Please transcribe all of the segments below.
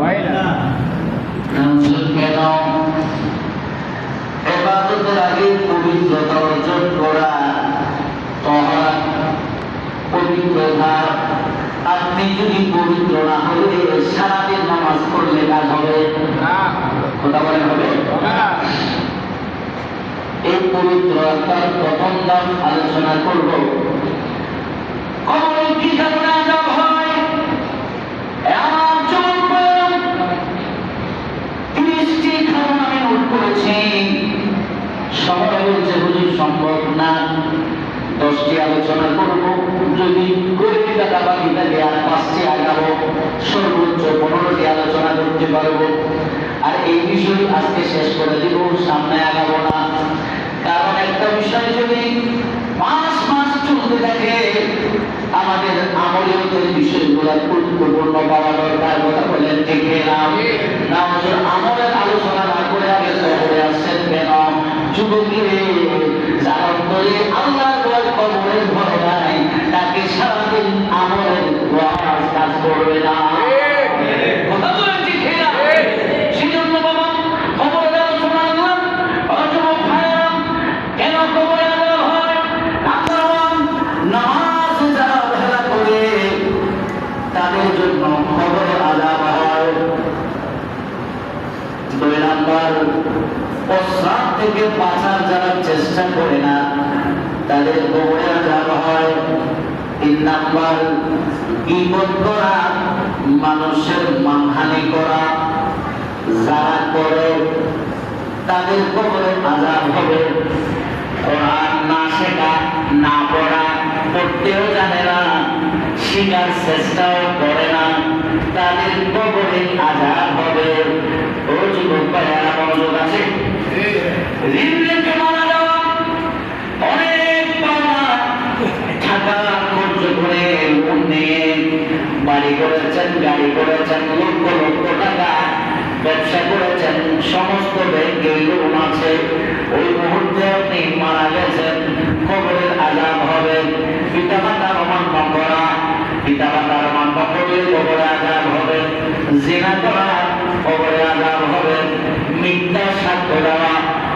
হয় না। কেন ইবাদতের আগে পবিত্রতা অর্জন করা, তহরা পবিত্রতা। আপনি যদি পবিত্র না হলে সারাদিন নামাজ পড়লে কাজ হবে কথা বলেন হবে। এই পবিত্রতার প্রথম ধাপ আলোচনা করব। কবরে কি কারণে আযাব হয়? এমন যুবক 30টি কারণ আমি নোট করেছি। সবাই বলছে হুজুর সম্ভব না, 10টি আলোচনা করব। যদি গরিব টাকা বাকি থাকে আর 5টি আগাবো, সর্বোচ্চ 15টি আলোচনা করতে পারবো। আর এই বিষয় আজকে শেষ করে দিব, সামনে আগাবো না। কারণ একটা বিষয় যদি মাস মাস চলতে থাকে, আমাদের আমলের বিষয়গুলো গুরুত্বপূর্ণ পাওয়া দরকার। কথা বলেন ঠিক না? আমলের আলোচনা না করে আগে কবরে আসছেন কেন? যুবকরে জানার করে আল্লাহর ভয় কবরের ভয় নাই, তাকে সারাদিন আমলের কাজ করবে না। কথা বলেন ঠিক না? সেজন্য বাবা কবরের আলোচনা আনলাম। যুবক ভাইরা, কেন কবরে আযাব হয়? নামাজ যারা অবহেলা করে তাদের জন্য কবরে আযাব হয়। 2 নাম্বার, প্রস্রাব থেকে বাঁচার যারা চেষ্টা করে না তাদের কবরে আযাব হয়। 3 নাম্বার, গীবত করা, মানুষের মানহানি করা যারা করে তাদের কবরে আযাব হবে। কোরআন না শেখা, না পড়া, পড়তেও জানে না, শেখার চেষ্টাও করে না, তাদের কবরে আযাব হবে। ও যুবক ভাইয়েরা, মনোযোগ আছে? ঋণ রেখে মারা যাওয়া, অনেক পাওয়া, টাকা খরচ করে লোন নিয়ে বাড়ি করেছেন, গাড়ি করেছেন, লক্ষ লক্ষ টাকা ব্যবসা করেছেন, সমস্ত ব্যাংকে লোন আছে, ওই মুহূর্তে আপনি মারা গেছেন, কবরের আযাব হবে। পিতা মাতার অমান্য করা, পিতা মাতার অমান্য করলে কবরে আযাব হবে। জিনা করা, কবরে আযাব হবে। মিথ্যা সাক্ষ্য দেওয়া,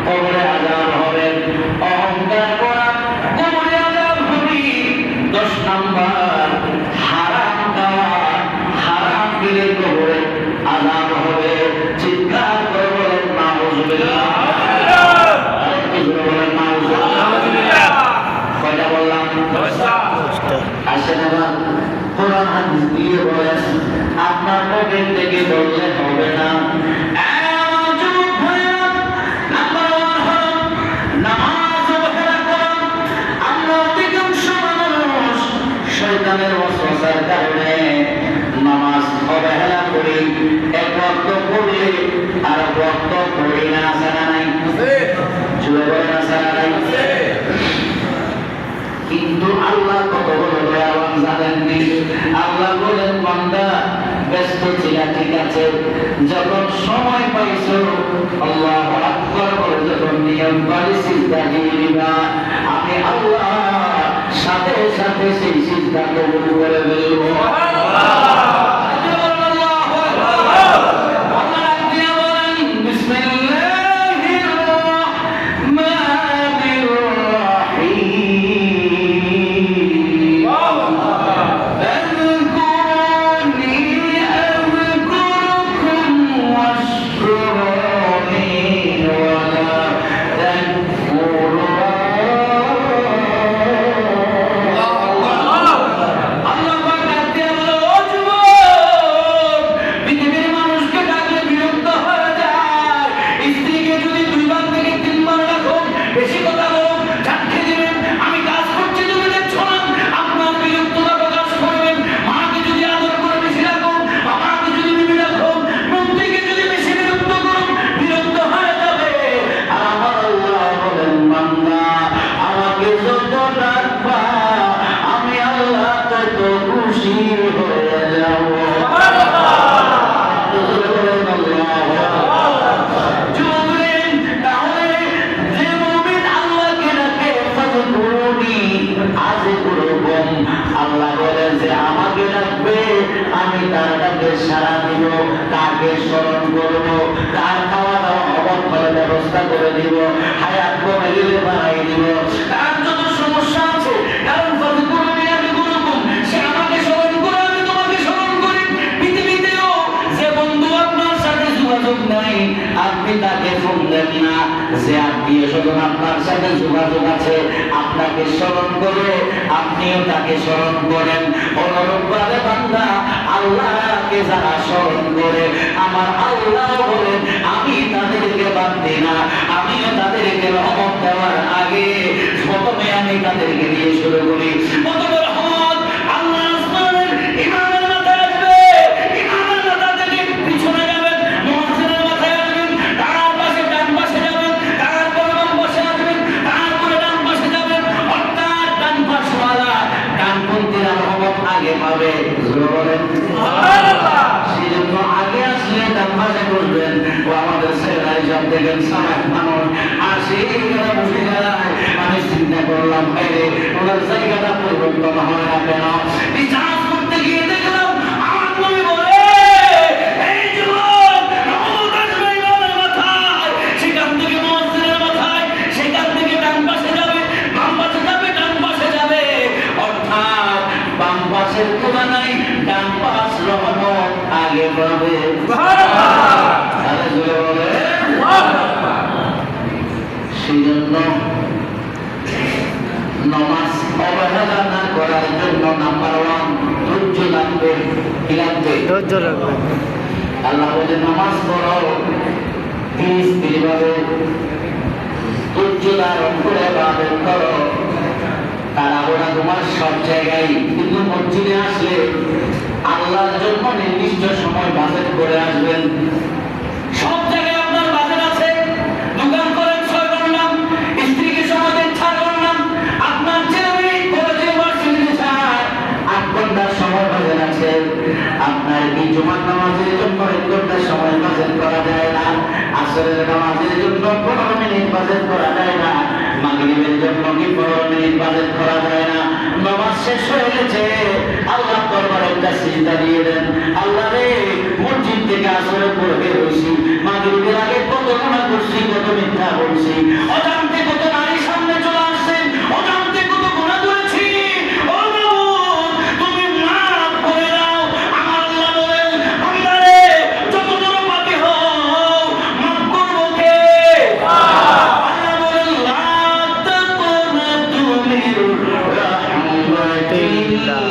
কবরে আযাব হবে। অহংকার করা, কবরে আযাব হবে। 10 নাম্বার, হারাম খাওয়া, হারাম খেলে কবরে আযাব হবে। চিৎকার করে বলেন নাউযুবিল্লাহ। কয়টা বললাম? 10টা। আসেন এবার কোরআন হাদিস দিয়ে বলেন, আপনার পকেট থেকে বললে হবে না। শয়তানের ওয়াসওয়াসার কারণে নামাজ অবহেলা করি, এক ওয়াক্ত পড়লে আর ওয়াক্ত পড়ি না, আছে না নাই? জুড়ে বলেন আছে না নাই? কিন্তু আল্লাহ কত বড় দয়াবান জানেননি? আল্লাহ বলেন, বান্দা ব্যস্ত ছিল ঠিক আছে, যখন সময় পাইছো আল্লাহু আকবার বলে যখন নিয়ম করে সিজদা দিয়ে দিবা, আমি আল্লাহ সাথে সাথে সেই সিজদা কবুল করে ফেলবো। আসব, কাকে স্মরণ করব, কার খাওয়া দাওয়া অবক্ষয়ের ব্যবস্থা করে দিব, হায়াত কমে গেলে বাড়াই দিব, তার যত সমস্যা আছে, কারণ ফজকুরুনি আযকুরুকুম, সে আমাকে স্মরণ করে আমি তোমাকে স্মরণ করি। পৃথিবীতেও যে বন্ধু আপনার সাথে যোগাযোগ নাই আপনি তাকে ফোন দেন না, যে আত্মীয় স্বজন আপনার সাথে যোগাযোগ আছে আপনাকে স্মরণ করে আপনিও তাকে স্মরণ করেন। অনুরূপভাবে বান্দা আল্লাহকে যারা স্মরণ করে আমার আল্লাহ বলেন আমি তাদেরকে বাদ দিই না, আমিও তাদেরকে রহমত দেওয়ার আগে প্রথমে আমি তাদেরকে দিয়ে শুরু করি। প্রথমে রহমত আল্লাহ আসমানের ইমামের মাথায় আসবে, ইমামের মাথা থেকে পিছনে যাবেন, মুয়াজ্জিনের মাথায় আসবেন, তার পাশে ডান পাশে যাবেন, তারপরে বাম পাশে আসবেন, তারপরে ডান পাশে যাবেন, অর্থাৎ ডান পাশওয়ালা ডানপন্থীরা রহমত আগে পাবে। বলেন সুবহানাল্লাহ। সেজন্য আগে আসলে ডান পাশে বসবেন। ও আমাদের ছেলেরাই সব দেখেন সামাজ মানুষ আসে এরা বসে যায়, আমি চিন্তা করলাম বাইরে ওনার জায়গাটা পরিবর্তন হয় না কেন? বিচার করতে গিয়ে দেখলাম আমার নবী বলে এই যুবক রহমত আসবে ইমামের মাথায়, সেখান থেকে মুয়াজ্জিনের মাথায়, সেখান থেকে ডান পাশে যাবে, বাম পাশে যাবে, ডান পাশে যাবে, অর্থাৎ বাম পাশের তুলনায় ডান পাশ রহমত আগে পাবে। সুবহানাল্লাহ। তাহলে জোরে বলে সুবহানাল্লাহ। সেজন্য নামাজ অবহেলা না করার জন্য নাম্বার 1 ধৈর্য লাগবে। কি লাগবে? ধৈর্য লাগবে। আল্লাহ বলে নামাজ পড়ো ধীরে ধৈর্য ধারণ করে ইবাদত করো। তাড়াহুড়া তোমার সব জায়গায়, কিন্তু মসজিদে আসলে আল্লাহর জন্য নির্দিষ্ট সময় বাজেট করে আসবেন। সব জায়গায় আপনার বাজেট আছে, দোকান করেন 6 ঘন্টা, স্ত্রীকে সময় দেন 4 ঘন্টা, আপনার ছেলে কলেজে ভার্সিটিতে যায় 8 ঘন্টার সময় বাজেট আছে। আপনার এই জুমার নামাজের জন্য 1 ঘন্টার সময় বাজেট করা যায় না, আসরের নামাজের জন্য 15 মিনিট বাজেট করা যায় না, মাগরিবের জন্য কি 15 মিনিট বাজেট করা যায় না। নামাজ শেষ হয়ে গেছে, আল্লাহ দরবারে একটা সিজদা দিয়ে দেন, আল্লাহ রে মসজিদ থেকে আসরের পরে বের হইছি, মাগরিবের আগে কত গুনাহ করছি, কত মিথ্যা বলছি, অজান্তে কত নারীর সামনে চলে আসছে, অজান্তে কত গুনাহ করেছি, ও মাবুদ তুমি মাফ করে দাও। আমার আল্লাহ বলেন বান্দা রে যত বড় পাপী হও মাফ করব কে? আল্লাহ বলেন লা তাকুনাতু মির রাহমাতিল্লাহ।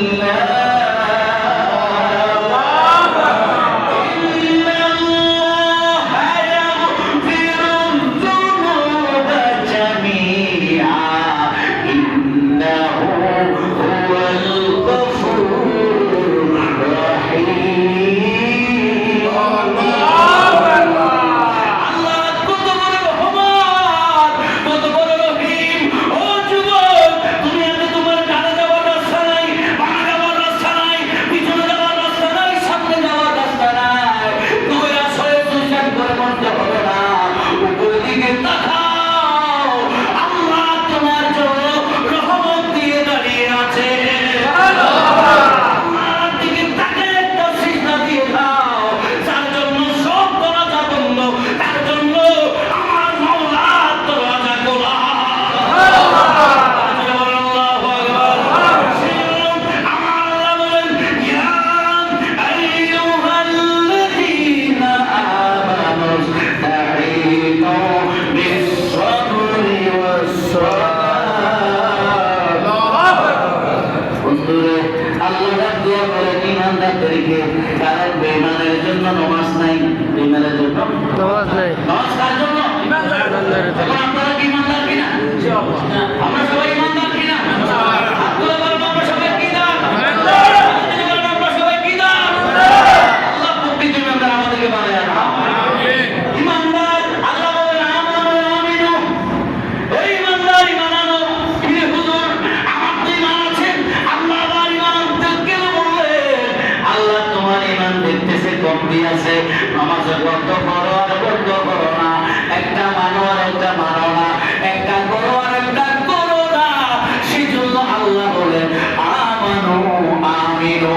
আমিনু,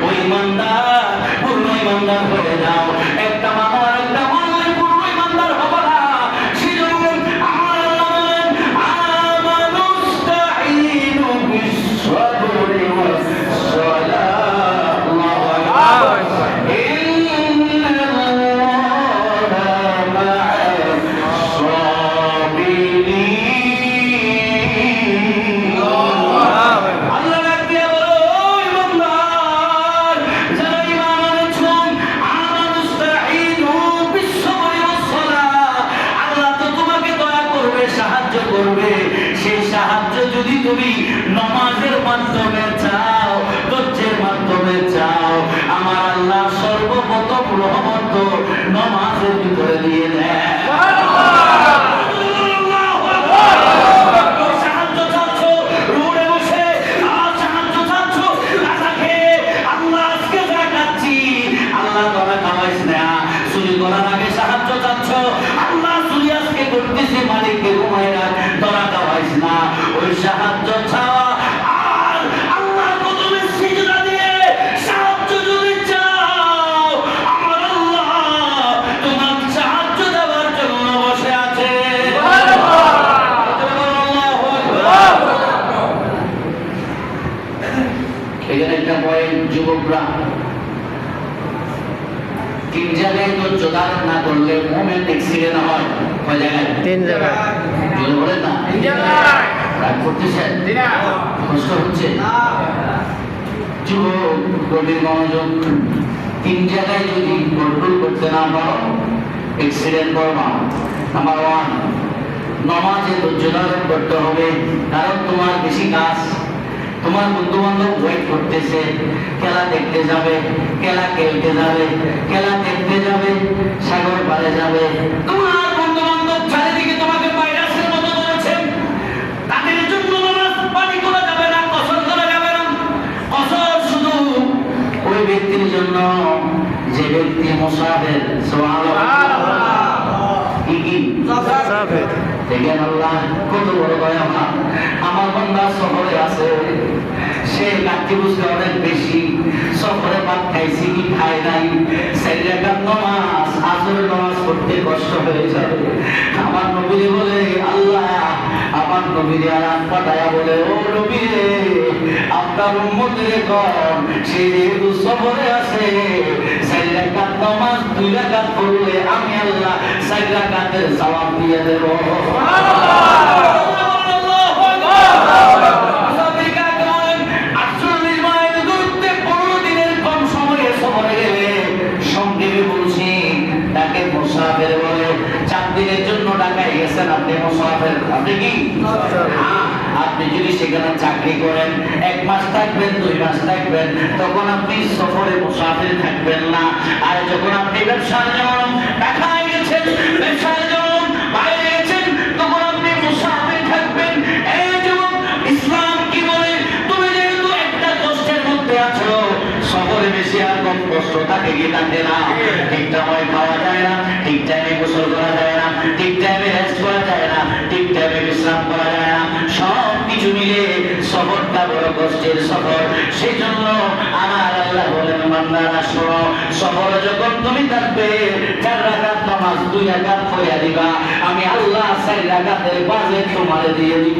ওই ইমানদার পূর্ণ ইমানদার হয়ে যাও, একটা মানুষ একটা মানুষের পূর্ণ ইমানদার হবে না। সেজন্য আমার আল্লাহ বলেন আমানুস্তাঈনু বিস-সাবরি ওয়াস-সালাহ। আল্লাহু আকবার। যদি তুমি নামাজের মাধ্যমে চাও, ধৈর্যের মাধ্যমে চাও, আমার আল্লাহ সর্বপ্রথম রহমত নামাজের ভিতরে দিয়ে দেয়। সাহায্য চাচ্ছ রোডে বসে, সাহায্য চাচ্ছ রাজা খেয়ে, আল্লাহ আজকে যা খাচ্ছি, আল্লাহ তোরা খাওয়াইস না। চুরি করার আগে সাহায্য চাচ্ছ, আল্লাহ চুরি আজকে করতেছে, মালিককে ঘুমায় না, তোরা খাওয়াইস না। ওই সাহায্য চাওয়া আর আল্লাহর কদমে সিজদা দিয়ে সাহায্য যদি চাও, আমার আল্লাহ তোমার সাহায্য দেওয়ার জন্য বসে আছে। এখানে একটা পয়েন্ট, যুবকরা তিন জায়গায় ধৈর্য ধারণ না করলে মোমেন্ট অ্যাক্সিডেন্ট হয়। কয় জায়গায়? 3 জায়গায়। জোরে বলেন না। 3 জায়গায়। রাগ করতেছেন? কষ্ট হচ্ছে? যুবক গভীর মনোযোগ। 3 জায়গায় যদি কন্ট্রোল করতে না পারো, অ্যাক্সিডেন্ট করবা। নাম্বার 1, নামাজে ধৈর্য ধারণ করতে হবে, কারণ তোমার বেশি কাজ। তোমার বন্ধু বান্ধব ওয়েট করতেছে, খেলা দেখতে যাবে, খেলা খেলতে যাবে, খেলা দেখতে যাবে, সাগর পাড়ে যাবে। তোমার বন্ধু বান্ধব চারিদিকে তোমাকে ভাইরাসের মতো ধরেছে, তাদের জন্য নামাজ পানি করা যাবে না, কসর করা যাবে না। কসর শুধু ওই ব্যক্তির জন্য যে ব্যক্তি মুসাফির। সুবহানাল্লাহ। কি মুসাফির? দেখেন আল্লাহ কত বড় দয়া। আমার বান্দা শহরে আছে, সে কাটি বুঝতে অনেক বেশি, শহরে ভাত খাইছি কি খায় নাই, 4 রাকাত নামাজ, আসরের নামাজ পড়তে কষ্ট হয়ে যাবে। আমার নবীরে বলে আল্লাহ, আমার নবীরে আর পাঠায়া বলে, ও নবীরে আপনার উম্মতের কম, সে যেহেতু শহরে আছে, 4 রাকাত নামাজ 2 রাকাত পড়লে আমি আল্লাহ 4 রাকাতের সওয়াব দিয়ে দেব। মুসাফির বলে 4 দিনের জন্য ঢাকায় গেছেন, আপনি মুসাফির। আপনি কি? আপনি যদি সেখানে চাকরি করেন, 1 মাস থাকবেন, 2 মাস থাকবেন, তখন আপনি সফরে মুসাফির থাকবেন না। আর যখন আপনি ব্যবসার জন্য ঢাকায় গেছেন, ব্যবসার জন্য বাইরে গেছেন, তখন আপনি মুসাফির থাকবেন। এই যুবক, ইসলাম কি বলে? তুমি যেহেতু একটা কষ্টের মধ্যে আছো, সফরে বেশি আর কম কষ্ট থাকে কি থাকে না? ঠিক সময় খাওয়া যায় না, ঠিক টাইমে গোসল করা যায় না, ঠিক টাইমে রেস্ট করা যায় না, ঠিক টাইমে বিশ্রাম করা যায় না, সব কিছু মিলে সফরটা বড় কষ্টের সফর। সেই জন্য আমার আল্লাহ বলেন, বান্দারা শোনো, সফরে যখন তুমি থাকবে, 4 রাকাত নামাজ 2 রাকাত পড়ে দিবা, আমি আল্লাহ 4 রাকাতের বাজেট তোমারে দিয়ে দিব।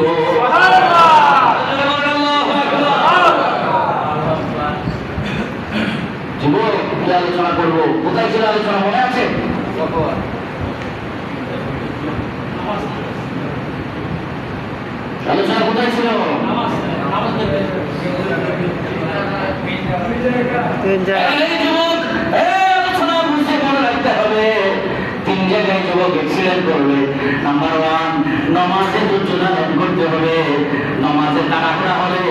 যুবক, কি আলোচনা করবো? কোথায় ছিল আলোচনা, মনে আছে? আলোচনা কোথায় ছিল? আলোচনা বুঝতে মনে রাখতে হবে। 3 জায়গায় যুবক অ্যাক্সিডেন্ট করবে। নাম্বার 1, নামাজে ধৈর্য ধারণ করতে হবে। নামাজে তাড়াহুড়া হলে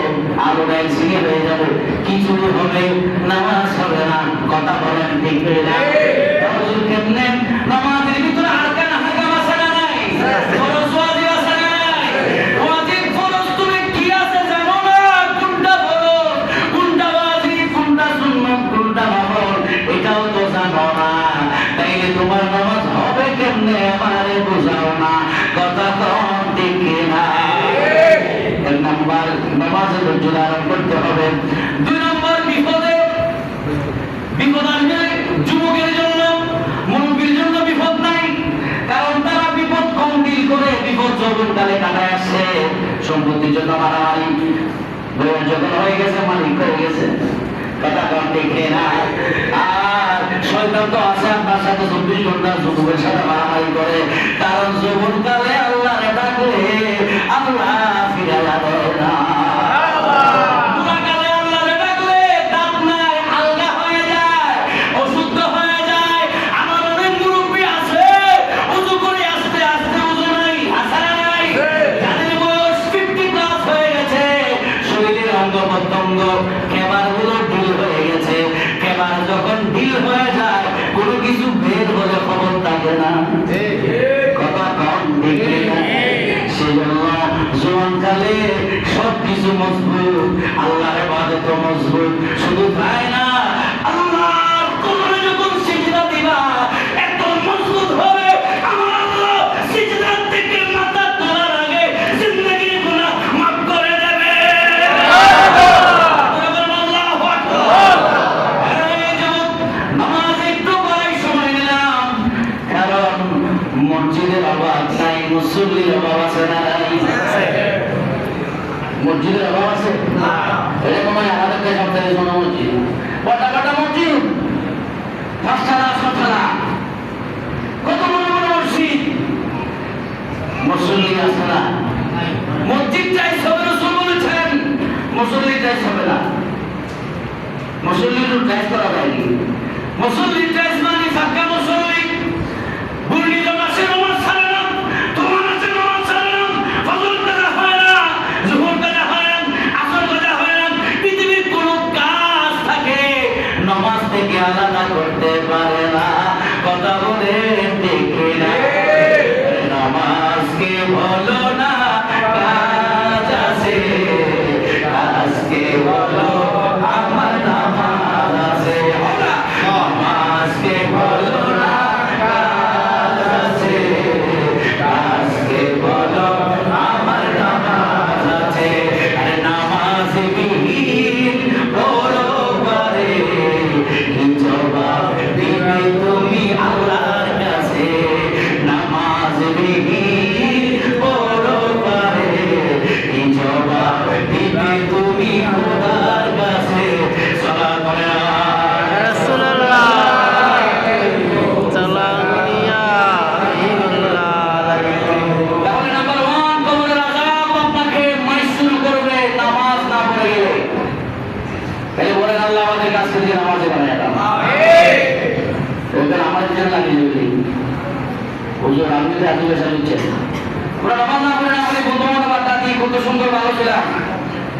আলোটা ছিঁড়ে হয়ে যাবে, খিচুড়ি হবে, নামাজ হবে না। কথা বলেন ঠিক হয়ে যাবে। কেমনে নামাজের ভিতরে আরকান হাকাম আছে না নাই? ফরজ ওয়াজিব আছে না নাই? ওয়াজিব ফরজ তুমি কি আছে জানো না? কোনটা ফরজ, কোনটা ওয়াজিব, কোনটা সুন্নাত, কোনটা নফল, এটাও তো জানো না। তাইলে তোমার নামাজ হবে কেমনে আমারে বুঝাও না। কথা কম ঠিক না? 1 নাম্বার, নামাজে ধৈর্য ধারণ করতে হবে। 2 নাম্বার, বিপদ আসবে যুবকের জন্য যৌবনকালে কাটায় আসছে, সম্পত্তির জন্য মারামারি, বইয়ের যখন হয়ে গেছে মালিক হয়ে গেছে, কথা কম দেখে না। আর শয়তান তো আছে আপনার সাথে 24 ঘন্টা যুবকের সাথে মারামারি করে, কারণ যৌবনকালে আল্লাহরে ডাকলে আল্লাহ ফিরাইয়া দেয় না। সবকিছু মজবুত, আল্লাহর ইবাদত মজবুত, শুধু তাই না আল্লাহর কোরআনে যখন সিজদা দিবা এত মজবুত হবে আমার আল্লাহ সিজদা থেকে মাথা তোলার আগে জিন্দেগির গুনাহ মাফ করে দেবে। আল্লাহু আকবার। এই যুবক নামাজ একটু পরেই সময় নিলাম, কারণ মসজিদের অভাব নাই, মুসল্লির অভাব আছে না? মসজিদের অভাব আছে না? এরকম আমাদের দেশ আপনাদের কোনো মসজিদ, কটা কটা মসজিদ, 5টা না 6টা না, কত বড় বড় মসজিদ, মুসল্লি আছে না? মসজিদ চাই সবে রাসূল বলেছেন, মুসল্লি চাই হবে না। মুসল্লির চাইজ করা যায়নি, মুসল্লির চাইজ মানে ফাঁকা মুসল্লি, বুড়ি জমাসে নামাজ ছাড়ে না, তোমার আছে নামাজ ছাড়ে না, ফজর কাজা হয় না, জোহর কাজা হয় না, আসর কাজা হয় না, পৃথিবীর কোন কাজ থাকে নামাজ থেকে আলাদা করতে পারে না। কথা বলে দেখে না, নামাজকে বলো না কাজ আছে, কাজকে বলো আমার নামাজ আছে, নামাজকে বলো না কাজ আছে, কাজকে বলো আমার নামাজ আছে। আরে নামাজ বিহীন বড় পারে কি জবাব দিবে তুমি আল্লাহর কাছে, নামাজ বিহীন বড় পারে কি জবাব দিবে তুমি খোদার কাছে। সালাত করে রাসূলুল্লাহ সাল্লাল্লাহু আলাইহি ওয়াসাল্লাম। তাহলে নাম্বার 1 কবরের আযাব আপনাকে মাইসুর করবে নামাজ না পড়ে গেলে। তাহলে বলেন আল্লাহ আমাদের কাছ থেকে নামাজে বানায় দাও। আমিন। ওটা আমাদের জন্য লাগিয়ে দিবেন। হুজুর আপনি তো আজকে সাজুচ্ছেন, ওরা নামাজ না পড়ে আমাদের বন্ধু-বান্ধব বার্তা দিয়ে কত সুন্দর ভালো ছিলাম,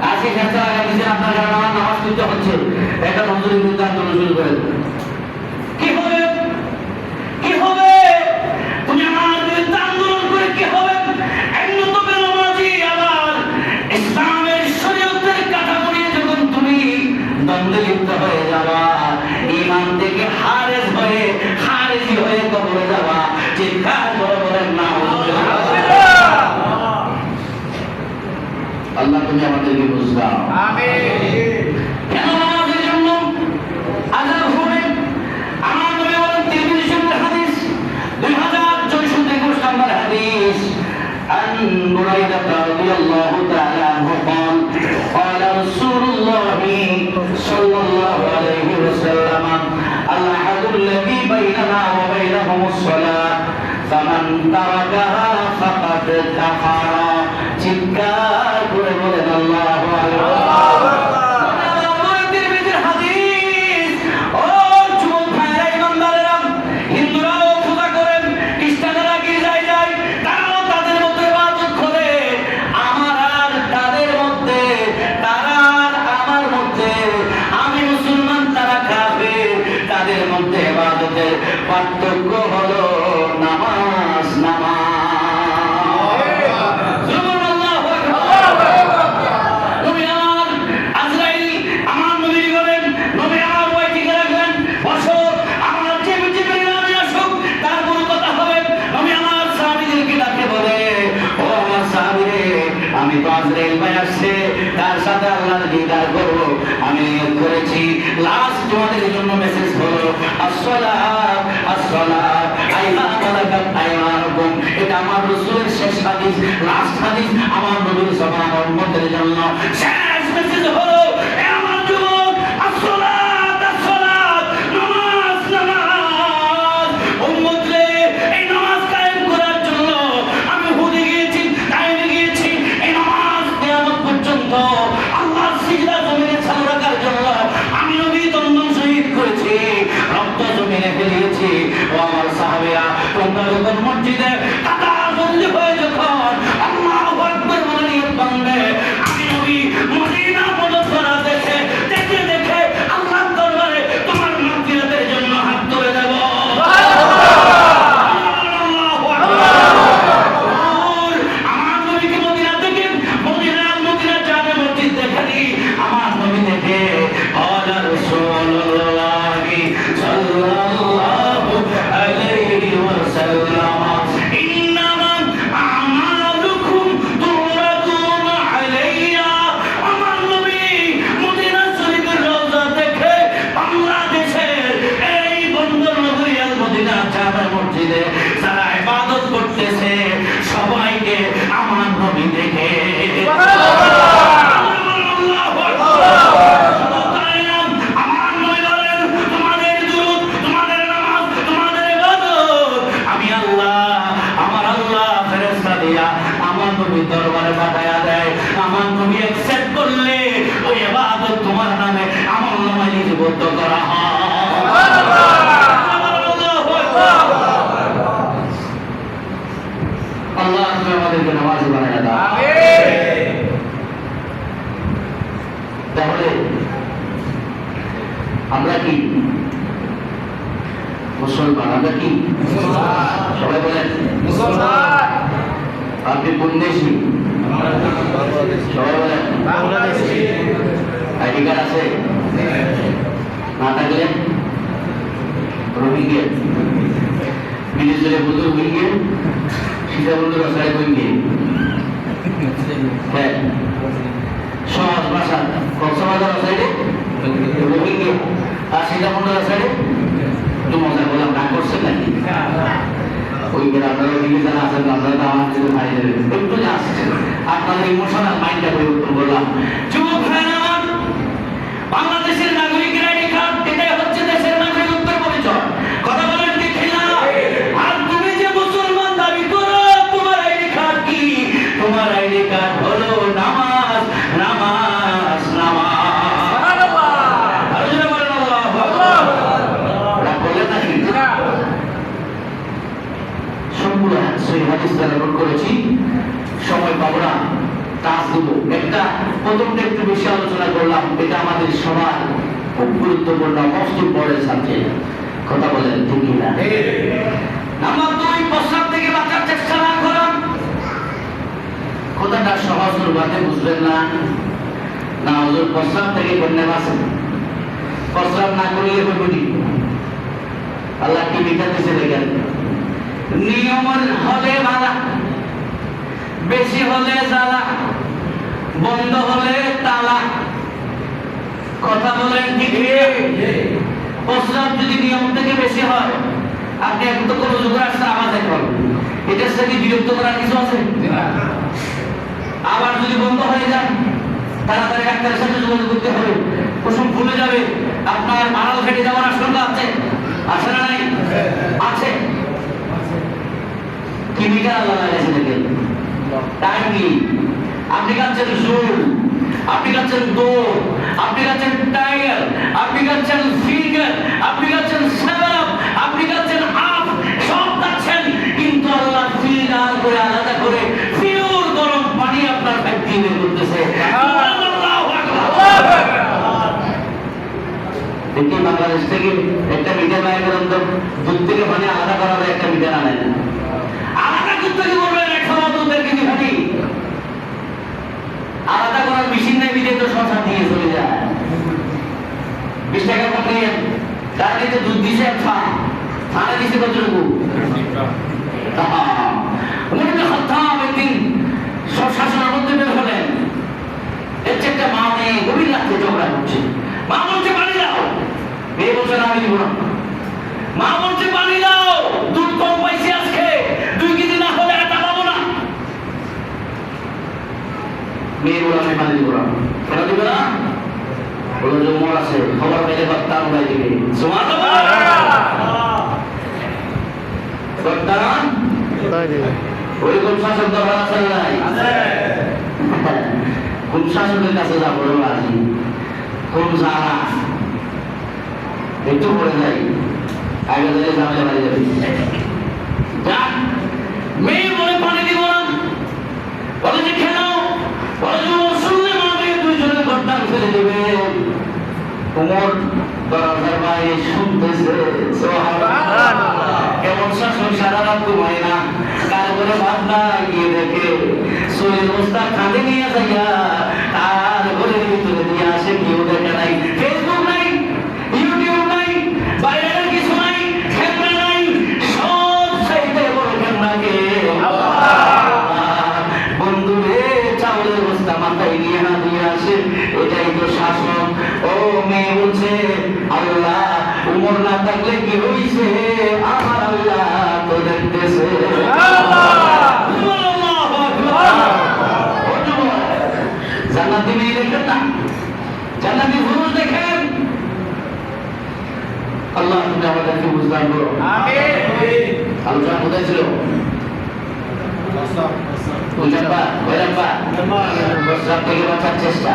আজকে খেতে লাগাচ্ছেন আপনার কারণে আমার নামাজ পড়তে হচ্ছে, একটা হুজুরের বিরুদ্ধে আন্দোলন শুরু করে কি হবে? কি হবে? তুমি আমার বিরুদ্ধে আন্দোলন করে কি হবে? একমাত্র নামাজি আবার ইসলামের শরীয়তের কাঠামো নিয়ে যখন তুমি দ্বন্দ্বে লিপ্ত হয়ে যাবা, ঈমান থেকে খারেজি হয়ে কবরে যাবা, চিৎকার করে বলেন না আল্লাহ তুমি আমাদেরকে বুঝাও। আমিন। কেন আমাদের জন্য আযাব হবে? আমার নবী বলেন তিরমিজি শরীফের হাদিস 2621 নম্বর হাদিস, আন বুরাইদা রাদিয়াল্লাহু তাআলা আনহু قال قال رسول الله صلى الله عليه وسلم العهد الذي بيننا وبينهم الصلاة فمن تركها فقد كفر। চিৎকার করে বলেন আল্লাহু আকবার। পার্থক্য হলো নামাজ আমি তো আজরাইল ভাই আসছে, তার সাথে আল্লাহর দিদার করব, আমি করেছি। লাস্ট তোমাদের জন্য মেসেজ হলো আসসালাত আসসালাত আইমা মালাকাত আইমানুকুম। এটা আমার রাসূলের শেষ হাদিস, লাস্ট হাদিস, আমার নবীর জামানার উম্মতের জন্য শেষ মেসেজ হলো, এ আমার যুবক, আসসালাত আসসালাত, নামাজ নামাজ। উম্মত রে, এই নামাজ কায়েম করার জন্য আমি হুদে গিয়েছি, তাইফে গিয়েছি। এই নামাজ কিয়ামত পর্যন্ত আল্লাহর সিজদা জমিনে চালু রাখার জন্য আমি নবী দন্দন শহীদ করেছি, রক্ত জমিনে ফেলিয়েছি। ও আমার সাহাবীরা, তোমরা যখন মসজিদে কাতারবন্দি হয়ে যখন আল্লাহু আকবার বলে নিয়ত বাঁধবে, আমি নবী মদিনা মুনাওয়ারা দেখে দেখে দেখে আল্লাহর দরবারে তোমার মাগফিরাতের জন্য হাত তুলে দেব। আল্লাহু আকবার। আমার নবীকে মদিনা থেকে মদিনা জামে মসজিদ দেখেনি, আমার নবী দেখে আলা রাসূলুল্লাহি সাল্লাল্লাহু আলাইহি ওয়াসাল্লাম, ইন্নামা আমালুকুম তুরাদুনা আলাইয়া। আমার নবী মদিনা শরীফের রওজা দেখে বাংলাদেশের এই বন্দর নগরী আল মদিনা জামে মসজিদে যারা ইবাদত করতেছে সবাইকে আমার নবী দেখে দরবারে পাঠায়া দেয়। আমার নবী অ্যাকসেপ্ট করলে ওই ইবাদত তোমার নামে আমল নামায় লিপিবদ্ধ করা হয়। আল্লাহ তুমি আমাদেরকে নামাজি বানায়া দাও। আমিন। তাহলে আমরা কি মুসলমান? আমরা কি মুসলমান? সবাই বলেন মুসলমান। আপনি কোন দেশি? সবাই বলেন বাংলাদেশি। আইডি কার্ড আছে? না থাকলে রোহিঙ্গা, বিদেশে বন্ধু রোহিঙ্গা, সীতা বন্ধুর আসায় রোহিঙ্গা। হ্যাঁ, সমাজ ভাষা কক্সবাজার সাইডে রোহিঙ্গা আর সীতা বন্ধুর আসায় একটু মজা করলাম, না করছেন নাকি? ওই আপনারা দিকে যারা আছেন আপনারা তো আমার কাছে ভাই দেবেন, একটু যে আসছেন আপনাদের ইমোশনাল মাইন্ডটা পরিবর্তন করলাম। যুবক ভাইরা আমার, বাংলাদেশের নাগরিকের আইডি কার্ড এটাই হচ্ছে দেশের নাগরিকত্বের পরিচয়। কথা বলেন ঠিক না? আর তুমি যে মুসলমান দাবি করো, তোমার আইডি কার্ড কি? তোমার আইডি কার্ড হলো নামাজ নামাজ নামাজ। সুবহানাল্লাহ। আর জোরে বলেন আল্লাহু আকবার। রাগ করলেন নাকি? না। সবগুলো সহিহ হাদিস দ্বারা নোট করেছি, সময় পাবো না, কাজ দেবো। একটা প্রথমটা একটু বেশি আলোচনা করলাম, এটা আমাদের সবার খুব গুরুত্বপূর্ণ, মোস্ট ইম্পর্টেন্ট সাবজেক্ট। কথা বলেন ঠিক না? নাম্বার 2, প্রস্রাব থেকে বাঁচার চেষ্টা না করা। কথাটা সহজ ভাবে বুঝবেন না। না হুজুর, প্রস্রাব থেকে কেমনে বাঁচেন? প্রস্রাব না করলে হবে। আল্লাহ কি বিধান দিয়েছে দেখেন, নিয়ম হলে বাধা, বেশি হলে জ্বালা, বন্ধ হলে তালা। কথা বলেন ঠিক? প্রস্রাব যদি নিয়ম থেকে বেশি হয়, আপনি এখন তো কোনো যুগে আসতে আওয়াজ এখন এটার সাথে বিরক্ত করার কিছু আছে? আবার যদি বন্ধ হয়ে যায়, তাড়াতাড়ি ডাক্তারের সাথে যোগাযোগ করতে হবে, কুসুম ভুলে যাবে। আপনার মারাল ফেটে যাওয়ার আশঙ্কা আছে, আছে না নাই? আছে। কেমিক্যাল আল্লাহ লাগাইছে দেখেন, টাইমলি। আপনি খাচ্ছেন জোল, আপনি খাচ্ছেন দৌড়, আপনি খাচ্ছেন টাইগার, আপনি খাচ্ছেন ফিঙ্গার, আপনি খাচ্ছেন সেভেন, আপনি খাচ্ছেন আপ, সব খাচ্ছেন, কিন্তু আল্লাহ ফিল্টার করে আলাদা করে পিওর গরম পানি আপনার ফ্যাক্টরি বের করতেছে। দেখি বাংলাদেশ থেকে একটা মিটার বাইরে করেন তো, দুধ থেকে পানি আলাদা করা যায়, একটা মিটার আনেন। আলাদা করতে কি করবেন? 100 কেজি পানি আলাদা করার মেশিন নেই, বিদে তো সংসার দিয়ে চলে যায়। 20 টাকা পাঠিয়ে তার কাছে দুধ দিছে একটা, থানা দিছে কতটুকু? উনি খত্তাব একদিন সব শাসনের মধ্যে বের হলেন, দেখছে একটা মা মেয়ে গভীর রাত্রে ঝগড়া করছে। মা বলছে পানি দাও, মেয়ে বলছে না আমি দিব না। মা বলছে পানি দাও, দুধ কম পাইছি আজকে, 2 কেজি না হলে মেয়ে বলে আমি পানি দিব না, কেন দিবে না? বলে যে উমর আছে, খবর পেলে বর্তান উড়াই দিবে। বর্তান ওইরকম শাসক দরবার আছে নাই? কোন শাসকের কাছে যাবো রাজি? কোন জানা একটু পড়ে যাই, আগে দিলে ঝামেলা বাড়ি যাবে। মেয়ে বলে পানি দিব না, বলে যে কেন? বলে যে শুনলে মাকে দুইজনে গর্দান ফেলে দিবে। উমর দরজার বাইরে শুনতেছে, কেমন শাসক, সারা রাত ঘুমায় না, কার বলে ভাবনা গিয়ে দেখে শরীর অবস্থা কাঁধে নিয়ে যাইয়া তার ঘরের ভিতরে দিয়ে আসে। কেউ দেখে নাই, ফেসবুক নাই, ইউটিউব নাই, বাইরের কিছু নাই, ক্যামেরা নাই, সব চাইতে বড় ক্যামেরাকে বন্ধু রে চাউলের বস্তা মাথায় নিয়ে না দিয়ে আসে। এটাই তো শাসন। ও মেয়ে বলছে, আল্লাহ উমর না থাকলে কি হইছে? আমার আল্লাহ তো দেখতেছে। জান্নাতি মেয়ে দেখেন না, জান্নাতি পুরুষ দেখেন। আল্লাহ তুমি আমাদেরকে বুঝদান করো। আলোচনা কোথায় ছিল? থেকে বাঁচার চেষ্টা।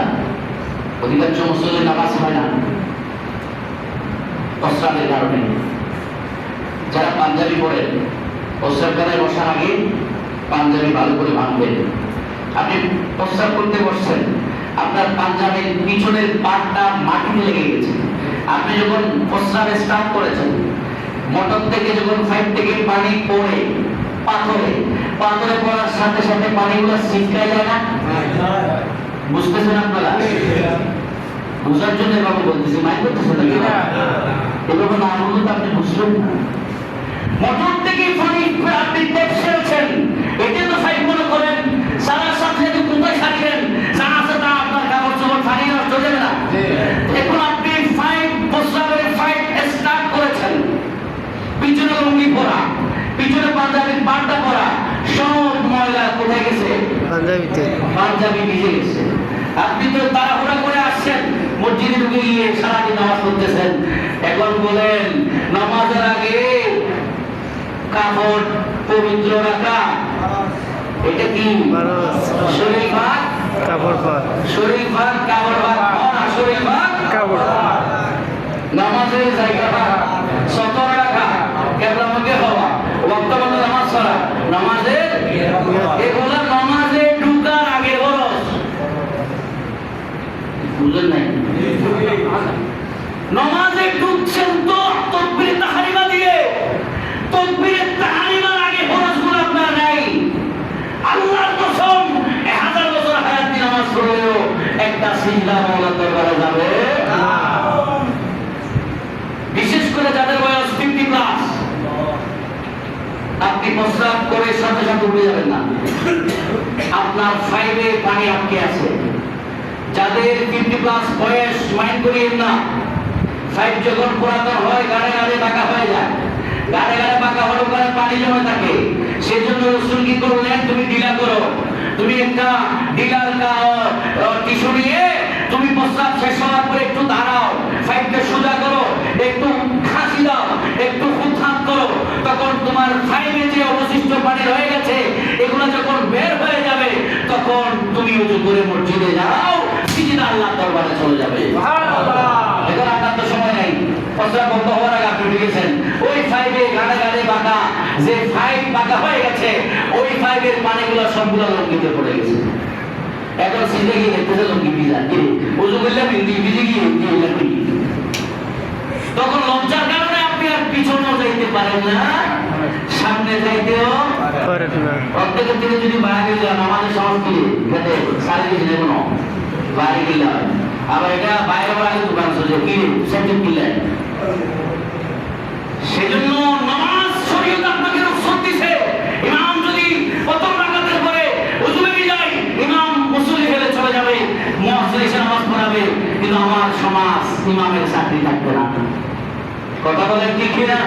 অধিকাংশ মুসলিম নামাজ হয় না প্রস্রাবের কারণে। যারা পাঞ্জাবি পড়ে প্রস্রাবখানায় বসার আগে পাঞ্জাবি ভালো করে বাঁধবেন। আপনি প্রস্রাব করতে বসছেন, আপনার পাঞ্জাবির পিছনের পাটটা মাটিতে লেগে গেছে। আপনি যখন প্রস্রাব স্টার্ট করেছেন, মোটর থেকে যখন পাইপ থেকে পানি পড়ে পাথরে পড়ার সাথে সাথে পানিগুলো ছিটকায় যায় না? বুঝতেছেন আপনারা? বুঝার জন্য এভাবে বলতেছি, মাইন্ড করতেছেন না? এভাবে না বললে তো আপনি বুঝবেন না। মোটর থেকে পানি আপনি ট্যাপ ছেড়েছেন, এটা তো পাইপ মনে করেন, সারা সাথে যদি কোথায় ছাড়িলেন যা আছে তা আপনার কাগজ চোপড় পানি নষ্ট হয়ে যাবে না? এখন আপনি পাইপ প্রস্রাবের পাইপ স্টার্ট করেছেন, পিছনে লুঙ্গি পরা, পিছনে পাঞ্জাবির পান্ডা পরা, সব ময়লা কোথায় গেছে? পাঞ্জাবিতে। পাঞ্জাবি ভিজে গেছে। আপনি তো তাড়াহুড়া করে আসছেন, মসজিদে ঢুকে গিয়ে সারাদিন নামাজ পড়তেছেন। এখন বলেন নামাজের আগে কাপড় পবিত্র রাখা, এটা কি? শরীর ভাগ কাপড় ভাগ, শরীর ভাগ কাপড় ভাগ, শরীর ভাগ কাপড়। নামাজের জায়গাটা সতর রাখা, কেবলামুখী হওয়া, ওয়াক্তবদ্ধ নামাজ পড়া, নামাজের এগুলা নামাজে ঢুকার আগে খরচ। বুঝলেন নাই? নামাজে ঢুকছেন তো তাকবীরে তাহরিমা দিয়ে, তাকবীরে তাহরিমার আগে খরচগুলো আপনার নাই। আল্লাহর কসম 1000 বছর হায়াত দিয়ে নামাজ পড়লেও একটা সিজদা মাওলার দরবারে যাবে না। বিশেষ করে যাদের বয়স 50+, আপনি প্রস্রাব করে সাথে সাথে উঠে যাবেন না, আপনার ফাইভে পানি আটকে আছে। যাদের 50+ বয়স, মাইন্ড করিয়েন না, ফাইভ যখন পুরাতন হয় গাড়ে গাড়ে বাঁকা হয়ে যায়, গাড়ে গাড়ে বাঁকা হলে ওখানে পানি জমে থাকে। সেজন্য রাসূল কি করলেন? তুমি ঢিলা করো, তুমি একটা ঢিলার টিস্যু নিয়ে তুমি প্রস্রাব শেষ হওয়ার পরে একটু দাঁড়াও, ফাইভকে সোজা করো, একটু খাসি দাও, একটু ফুটহাত করো, তখন তোমার ফাইভে যে অবশিষ্ট পানি রয়ে গেছে এগুলো যখন বের হয়ে যাবে তখন তুমি উজু করে মসজিদে যাও, সিজদা আল্লাহর দরবারে চলে যাবে। সুবহানাল্লাহ। এখন আপনার তো সময় নাই, প্রস্রাব বন্ধ হওয়ার আগে আপনি ঢুকেছেন ওই ফাইভে গাড়ে গাড়ে বাঁকা, যে ফাইভ বাঁকা হয়ে গেছে ওই ফাইভের পানিগুলো সবগুলো লঙ্গিতে পড়ে গেছে। এখন সিজে গিয়ে দেখতেছে লঙ্গি ভিজা, কি উজু করলে ভিজে গিয়ে তখন লজ্জার কারণে আপনি আর পিছনেও যাইতে পারেন না, সামনে যাইতেও পারেন না। প্রত্যেকের থেকে যদি বাইরে যান, আমাদের সংস্কৃতি খেতে সারি কিছু কোনো বাইরে গেলে হয়, আবার এটা বাইরে বাইরে দোকান সোজা কি সেন্টিম কিনলেন। সেজন্য নামাজ শরীয়ত আপনাকে রুখসত দিছে। ইমাম যদি প্রথম রাকাতের পরে ওযু ভেঙে যায়, ইমাম মুসল্লি ফেলে চলে যাবে, মুয়াজ্জিন এসে নামাজ পড়াবে, কিন্তু আমার সমাজ ইমামের চাকরি থাকবে না। কথা বলেন ঠিক কি না?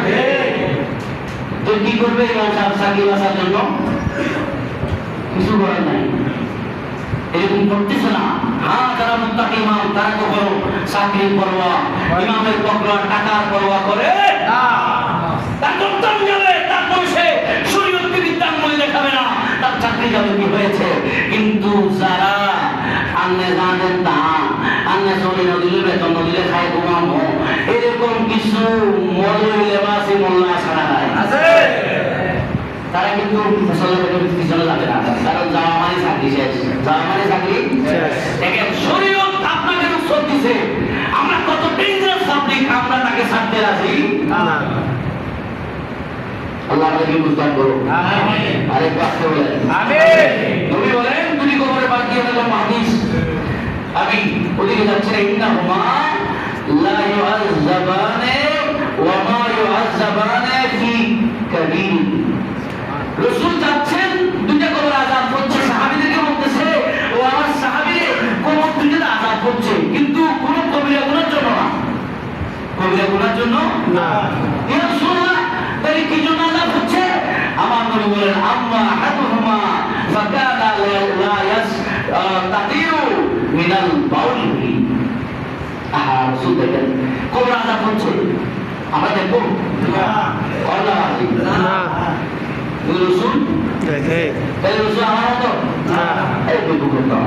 তো কি করবে ইমাম সাহেব চাকরি বাঁচার জন্য? কিছু করার নাই। এরকম করতেছে না। হ্যাঁ, যারা মুত্তাকি ইমাম তারা কখনো চাকরির পরোয়া, ইমামের পরোয়া, টাকার পরোয়া করে না। তার দপ্তর যাবে, তারপর সে শরীয়ত বিদ্যান বলে দেখাবে না, তার চাকরি যাবে কি হয়েছে। কিন্তু যারা আন্নে জানেন তা আন্নে চলে নদীলে বেতন নদীলে খাই ঘুমানো, এরকম কিছু মৌলবি লেবাসী মোল্লা ছাড়া নাই আছে, তারা কিন্তু মুসলমানের পিছনে যাবে না, কারণ যাওয়া মানে চাকরি শেষ, যাওয়া মানে চাকরি দেখেন। শরীয়ত আপনাকে রুখসত দিছে, আমরা কত ডেঞ্জারাস পাবলিক, আমরা তাকে ছাড়তে রাজি না। আল্লাহ আমাদেরকে বুঝদান করুন, আমিন। আরেক বাক্য বলেন, আমিন। নবী বলেন, দুটি কবরে বাকি হলো হাদিস, আমি ওদিকে যাচ্ছি না। ইন্নাহুমা লা ইউআযাবানে ওয়া মা ইউআযাবানে ফি কাবীর। রাসূল যাচ্ছেন, দুইটা কবর আযাব হচ্ছে, সাহাবীদেরকে বলতেছে, ও আমার সাহাবীরে কবর দুইটা আযাব হচ্ছে, কিন্তু কোন কবিরা গুনার জন্য না, কবিরা গুনার জন্য না। ইয়া রাসূলুল্লাহ, তাহলে কি জন্য আযাব হচ্ছে? আমার নবী বলেন, আম্মা হাদুহুমা ফাকানা লা ইয়াসতাতিরু মিনাল বাউলি। আহা, রাসূল দেখেন কবর আযাব হচ্ছে, আমরা দেখব না, আল্লাহ রাজি না। রাসূল দেখে, তাহলে রাসূল আমার মতো না, এই দেখুন না।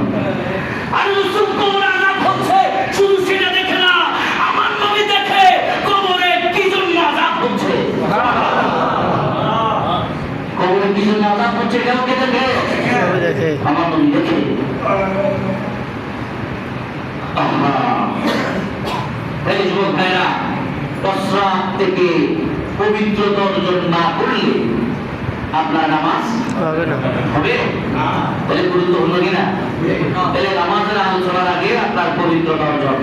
আর রাসূল কবর আযাব হচ্ছে, শুধু সেটা দেখে না, আমার নবী দেখে কবরে কি জন্য আযাব হচ্ছে। কবরে কি জন্য আযাব হচ্ছে, কেন কে দেখে? আমার নবী দেখে। তাই যুবক ভাইরা, প্রস্রাব থেকে পবিত্রতা অর্জন না করলে আপনার নামাজ হবে না, হবে না। তাহলে গুরুত্বপূর্ণ কিনা? তাহলে নামাজের আলোচনার আগে আপনার পবিত্রতা অর্জন।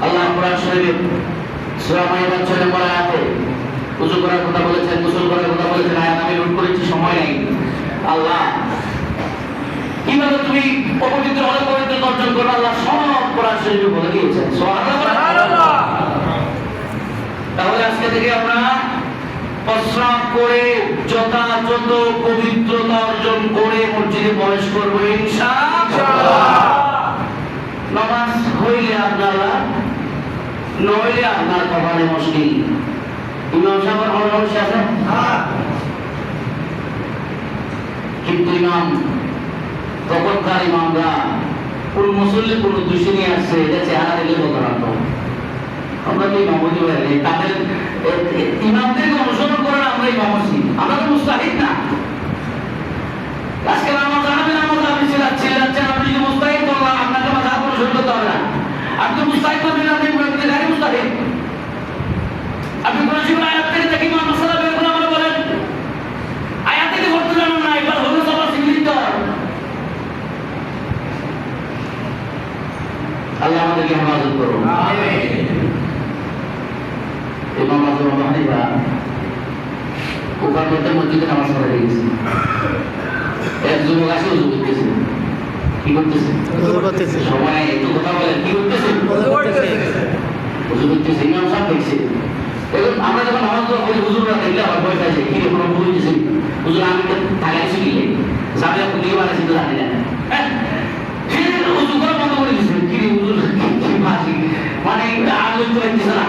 আল্লাহ কোরআন শরীফে সূরা মাইদার 6 নম্বর আয়াতে ওযু করার কথা বলেছেন, গোসল করার কথা বলেছেন। আয়াত আমি নোট করেছি, সময় নেই। আল্লাহ কিভাবে তুমি অপবিত্র হলে পবিত্রতা অর্জন করবে, আল্লাহ সব কোরআন শরীফে বলে দিয়েছেন। সুবহানাল্লাহ। তাহলে আজকে থেকে আমরা প্রস্রাব করে যথাযথ পবিত্রতা অর্জন করে মসজিদে প্রবেশ করবো ইনশাআল্লাহ। নামাজ হইলে আপনার লাভ, নইলে আপনার কপালে মুশকিল। ইমাম সাহেবের সমস্যা আছে, কিন্তু ইমাম তখনকার ইমামরা কোন মুসল্লি কোন দোষী নিয়ে আসছে, এটা চেহারা দিলে বলতে পারতো। আমরা তো ইমাম হইতে পারি, তাদের ইমামদেরকে অনুসরণ করে আমরা ইমাম হচ্ছি, আমরা তো মুস্তাহিদ না। আজকে নামাজ আনবেন, নামাজ আপনি চিল্লাচ্ছেন, আপনি যদি মুস্তাহিদ করলাম, আপনাকে মাঝাব অনুসরণ করতে হবে না। আপনি মুস্তাহিদ করবেন, আপনি গাড়ি মুস্তাহিদ। আপনি কোন জীবন আয়াত থেকে দেখি মাসালা বের করে আমরা বলেন, আয়াত থেকে করতে জানেন না, এবার হলো সবার স্বীকৃত। আল্লাহ আমাদেরকে হেফাজত করুন, আমিন। ইমাম আযম আবু হানিফা কুফার মধ্যে মসজিদে নামাজ পড়ে গেছে। এক যুবক আসে ওযু করতেছে, কি করতেছে? ওযু করতেছে। সবাই একটু কথা বলেন, কি করতেছে? ওযু করতেছে। ওযু করতেছে, ইমাম সাহেব দেখছে। এখন আমরা যখন নামাজ পড়ি, হুজুররা দেখলে আমার ভয় পাইছে, কি রে কোনো ভুল হইছে? হুজুর আমি তো ঢাকাইছি কি যাবে আপনি বানাইছি তো জানি না। হ্যাঁ, ফির ওযু করা বন্ধ করে দিয়েছে। কি রে হুজুর, কি বাজি, মানে আলো তো হইতেছে না।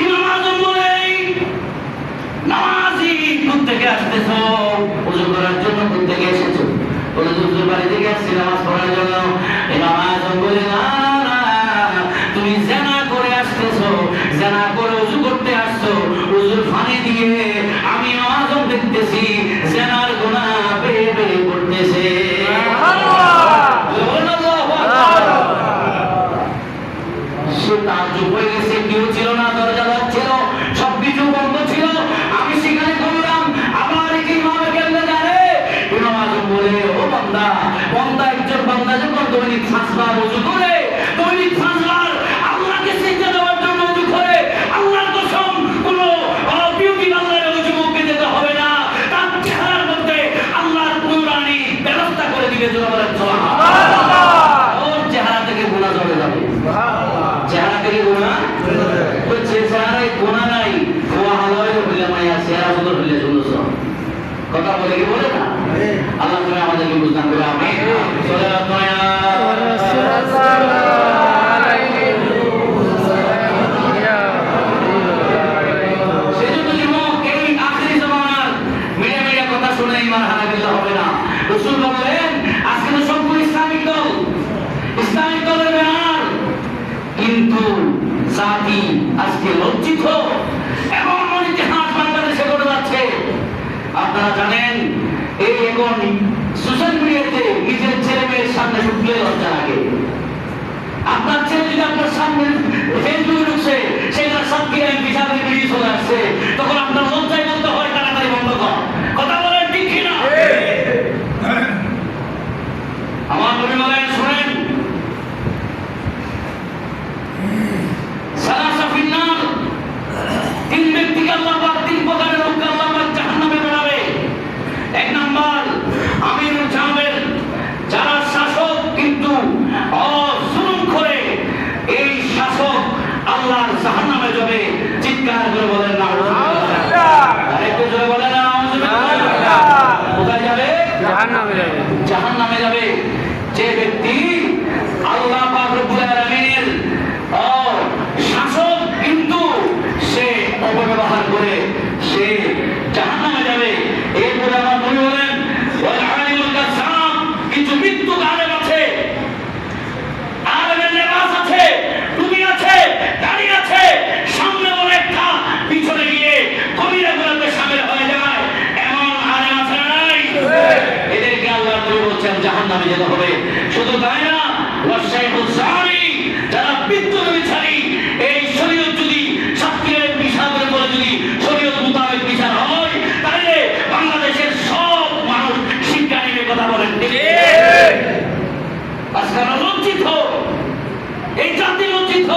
ইমাম আযম বলে, নামাজি কোথা থেকে আসতেছো? ওযু করার জন্য কোথা থেকে এসেছো? বলে হুজুর বাড়ি থেকে আসছি নামাজ পড়ার জন্য। ইমাম আযম বলে, না না, তুমি জিনা করে আসতেছো, জিনা করে ওযু করতে আসছো। ওযুর পানি দিয়ে আমি আযম দেখতেছি জিনার গুনাহ বেয়ে বেয়ে করতেছে। সে তাজ্জুব হয়ে গেছে, কেউ ছিল না, দরজা লক ছিল, সবকিছু বন্ধ ছিল। আমি সেখানে করলাম, আমার কি ইমামে কেমনে জানে? ইমাম আযম বলে, ও বান্দা, বান্দা একজন বান্দা যখন দৈনিক 5 বার ওযু করে, দৈনিক 5 বার আল্লাহকে সিজদা দেওয়ার জন্য ওযু করে, আল্লাহর কসম কোন বিউটি আল্লাহর ওযু মুখে যেতে হবে না, তার চেহারার মধ্যে আল্লাহর নুরানি ব্যবস্থা করে দিবে। জোরে বলেন সুবহানাল্লাহ। ওর চেহারা থেকে গুনাহ চলে যাবে, সুবহানাল্লাহ। চেহারা থেকে গুনাহ তো চেহারায় গুনাহ নাই, ও হালাল হইলে মায়া চেহারা সুন্দর হইলে সুন্দর। কথা বলে কি বলে না? আল্লাহ তুমি আমাদেরকে বুঝদান করে, আমিন। ফেসবুকে ঢুকছে, সেটা সাতক্ষীরা এমপি সাহেবের ভিডিও চলে আসছে, তখন আপনার লজ্জায় বলতে হয় তাড়াতাড়ি বন্ধ কর। কথা বলেন ঠিক কিনা? আমার নবী বলেন, শুনেন, সালাসা ফিন্নার, তিন ব্যক্তিকে আল্লাহ পাক, তিন প্রকারের লোককে আল্লাহ পাক জাহান্নামে বানাবে। এক নাম্বার আমিরুল জামের, যারা শাসক কিন্তু জুলুম করে, এই শাসক আল্লাহর জাহান্নামে যাবে। চিৎকার করে বলেন না, আরেকটু জোরে বলেন না, কোথায় যাবে? জাহান্নামে যাবে। জাহান্নামে যাবে। যে ব্যক্তি আল্লাহ পাক রব্বুল আলামিনের শাসক কিন্তু সে অপব্যবহার করে, সে জাহান্নামে যাবে। এরপরে আমার নবী বলেন, ওয়াল আলিমুল কাসাম, কিছু মৃত্যু আলেম আছে, আলেমের লেবাস আছে, টুপি আছে, দাড়ি আছে, সামনে বলে একটা, পিছনে গিয়ে কবিরা গুলোতে শামিল হয়ে যায়, এমন আলেম আছে না নাই? এদেরকে আল্লাহ নবী বলছেন জাহান্নামে যেতে হবে। শুধু তাই না, ওয়াশাইখুল জানি, যারা বিদ্যুৎ বিচারী, এই শরীয়ত যদি সাতক্ষীরার বিচারের পরে যদি শরীয়ত মোতাবেক বিচার হয়, তাহলে বাংলাদেশের সব মানুষ শিক্ষা নিয়ে কথা বলেন। আজকে আমরা লজ্জিত, এই জাতি লজ্জিত।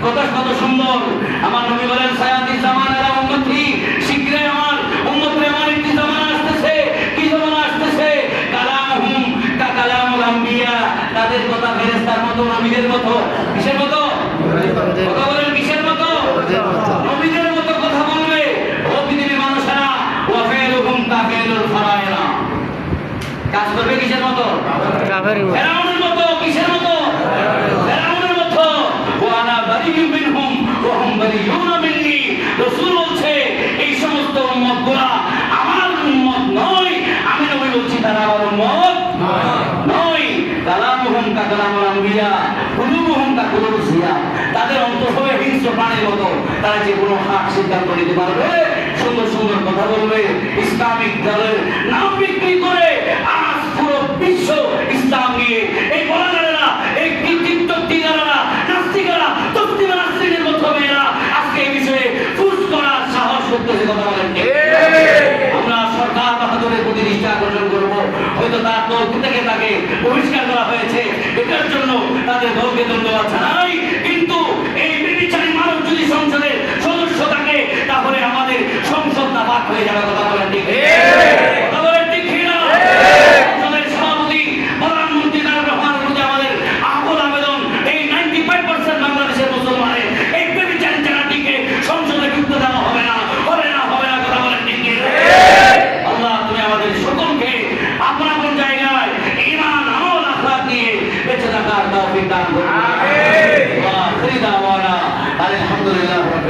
কথা কত সুন্দর। আমার নবী বলেন, সায়াতি জামানারা উম্মতি, শীঘ্রই আমার উম্মতে আমার একটি জামানা আসতেছে। কি জামানা আসতেছে? কালামহুম কা কালামুল আম্বিয়া, তাদের কথা ফেরেশতার মতো, নবীদের মতো। কিসের মতো? কথা বলেন, কিসের মতো? নবীদের মতো কথা বলবে। ও পৃথিবীর মানুষেরা, ওয়া ফাইলুহুম কা ফাইলুল ফারায়না, কাজ করবে কিসের মতো? ফেরাউনের মতো। কিসের মতো? ফেরাউনের মতো। ওয়া আনা বারিউম মিনহুম ওয়া হুম বারিউনা মিন্নি, রাসূল বলছে এই সমস্ত উম্মতগুলা আমার উম্মত নয়, আমি নবী বলছি তারা আমার উম্মত নয়। কালামুহুম কা কালামুল আম্বিয়া, কুলুবুহুম কা কুলুবুস সিয়াম, তাদের অন্তর হবে হিংস্র প্রাণীর মতো। তারা যে কোনো হাক সিদ্ধান্ত নিতে পারবে, সুন্দর সুন্দর কথা বলবে, ইসলামিক দলের নাম বিক্রি করে আজ পুরো বিশ্ব ইসলাম নিয়ে এই বলাগারেরা, এই টিকটক টিকারা, নাস্তিকারা, তসলিমা নাসরিনের মতো মেয়েরা আজকে এই বিষয়ে ফুস করার সাহস করতেছে। কথা বলেন, আমরা সরকার বাহাদুরের প্রতি দৃষ্টি আকর্ষণ করবো। হয়তো তার দল থেকে তাকে বহিষ্কার করা হয়েছে, এটার জন্য তাদের দলকে ধন্যবাদ জানাই।